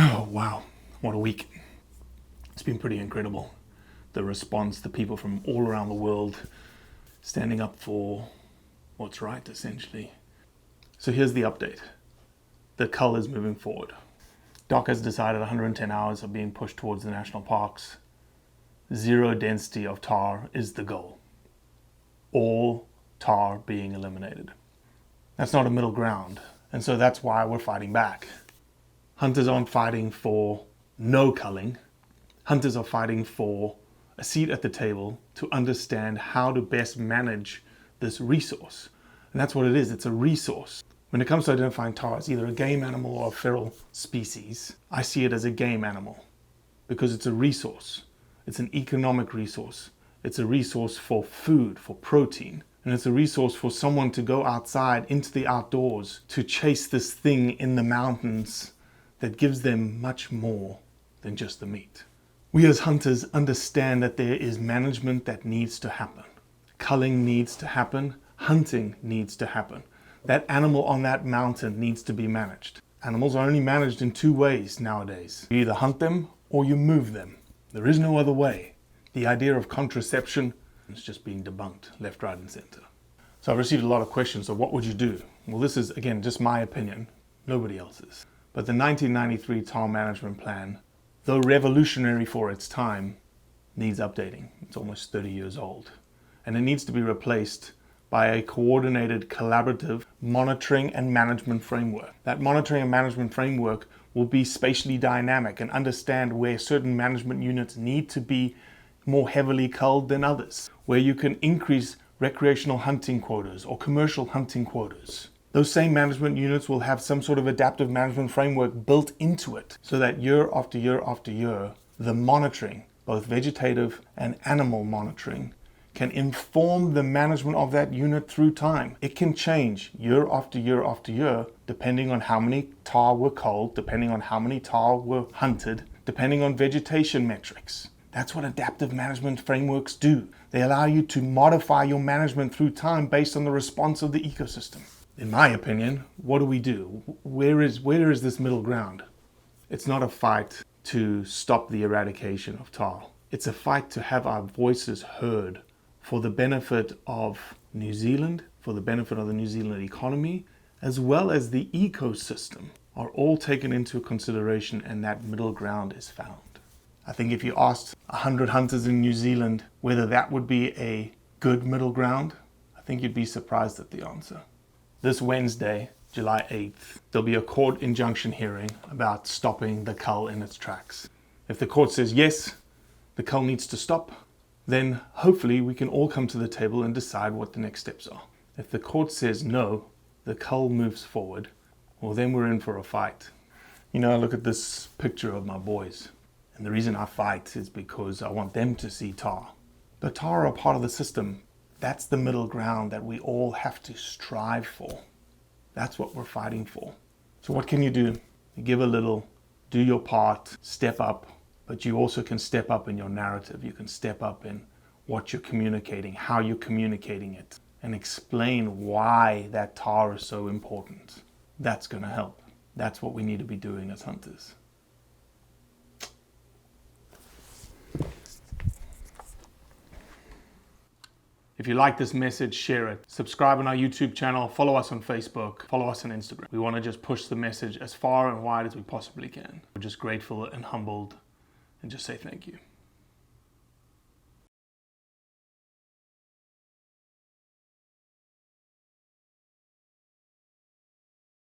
Oh, wow. What a week. It's been pretty incredible. The response, the people from all around the world standing up for what's right, essentially. So here's the update. The Cull is moving forward. DOC has decided 110 hours are being pushed towards the national parks. Zero density of Tahr is the goal. All Tahr being eliminated. That's not a middle ground, and so that's why we're fighting back. Hunters aren't fighting for no culling. Hunters are fighting for a seat at the table to understand how to best manage this resource. And that's what it is, it's a resource. When it comes to identifying Tahr as either a game animal or a feral species, I see it as a game animal because it's a resource. It's an economic resource. It's a resource for food, for protein. And it's a resource for someone to go outside into the outdoors to chase this thing in the mountains that gives them much more than just the meat. We as hunters understand that there is management that needs to happen. Culling needs to happen. Hunting needs to happen. That animal on that mountain needs to be managed. Animals are only managed in two ways nowadays. You either hunt them or you move them. There is no other way. The idea of contraception is just being debunked left, right, and center. So I've received a lot of questions. So what would you do? Well, this is, again, just my opinion. Nobody else's. But the 1993 Tahr management plan, though revolutionary for its time, needs updating. It's almost 30 years old. And it needs to be replaced by a coordinated, collaborative monitoring and management framework. That monitoring and management framework will be spatially dynamic and understand where certain management units need to be more heavily culled than others, where you can increase recreational hunting quotas or commercial hunting quotas. Those same management units will have some sort of adaptive management framework built into it so that year after year after year, the monitoring, both vegetative and animal monitoring, can inform the management of that unit through time. It can change year after year after year, depending on how many Tahr were culled, depending on how many Tahr were hunted, depending on vegetation metrics. That's what adaptive management frameworks do. They allow you to modify your management through time based on the response of the ecosystem. In my opinion, what do? Where is this middle ground? It's not a fight to stop the eradication of Tahr. It's a fight to have our voices heard for the benefit of New Zealand, for the benefit of the New Zealand economy, as well as the ecosystem, are all taken into consideration and that middle ground is found. I think if you asked 100 hunters in New Zealand whether that would be a good middle ground, I think you'd be surprised at the answer. This Wednesday, July 8th, there'll be a court injunction hearing about stopping the cull in its tracks. If the court says yes, the cull needs to stop, then hopefully we can all come to the table and decide what the next steps are. If the court says no, the cull moves forward, well then we're in for a fight. You know, I look at this picture of my boys, and the reason I fight is because I want them to see Tahr. But Tahr are part of the system. That's the middle ground that we all have to strive for. That's what we're fighting for. So what can you do? You give a little, do your part, step up, but you also can step up in your narrative. You can step up in what you're communicating, how you're communicating it, and explain why that Tahr is so important. That's going to help. That's what we need to be doing as hunters. If you like this message, share it. Subscribe on our YouTube channel, follow us on Facebook, follow us on Instagram. We want to just push the message as far and wide as we possibly can. We're just grateful and humbled and just say thank you.